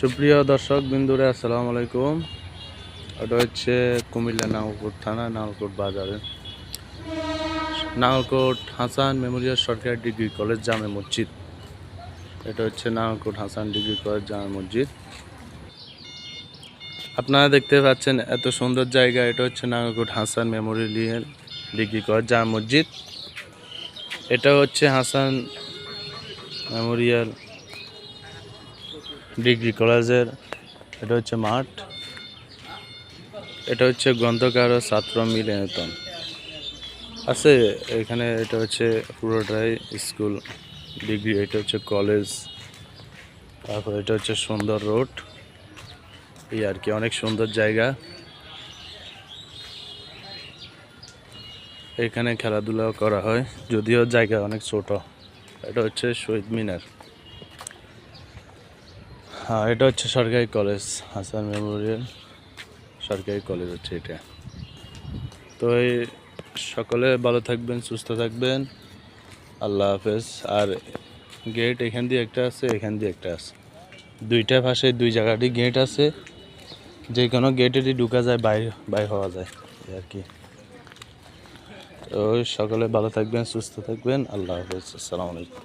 সুপ্রিয় দর্শক বিন্দুরে আসসালামু আলাইকুম। এটা হচ্ছে কুমিল্লা নাঙ্গলকোট থানা নাঙ্গলকোট বাজারে নাঙ্গলকোট হাসান মেমোরিয়াল সরকারি ডিগ্রি কলেজ জামে মসজিদ। এটা হচ্ছে নাঙ্গলকোট হাসান ডিগ্রি কলেজ জামে মসজিদ। আপনারা দেখতে পাচ্ছেন এত সুন্দর জায়গা। এটা হচ্ছে Nangalkot Hasan Memorial degree college জামে মসজিদ। এটা হচ্ছে হাসান মেমোরিয়াল ডিগ্রি কলেজের এটা হচ্ছে মাঠ। এটা হচ্ছে গ্রন্থকার ও ছাত্র মিলনায়তন আছে এখানে। এটা হচ্ছে পুরোটাই স্কুল ডিগ্রি। এটা হচ্ছে কলেজ। তারপর এটা হচ্ছে সুন্দর রোড, এই আর কি, অনেক সুন্দর জায়গা। এখানে খেলাধুলাও করা হয়, যদিও জায়গা অনেক ছোট। এটা হচ্ছে শহীদ মিনার। হ্যাঁ, এটা হচ্ছে সরকারি কলেজ হাসান মেমোরিয়াল সরকারি কলেজ হচ্ছে এটা। তো এই সকলে ভালো থাকবেন, সুস্থ থাকবেন, আল্লাহ হাফেজ। আর গেট এখান দিয়ে একটা আছে, এখান দিয়ে একটা আছে, দুইটা পাশে দুই জায়গাটি গেট আছে। যে কোনো গেটেরই ঢুকা যায়, বাইর হওয়া যায় আর কি। তো সকলে ভালো থাকবেন, সুস্থ থাকবেন, আল্লাহ হাফেজ, আসসালামু আলাইকুম।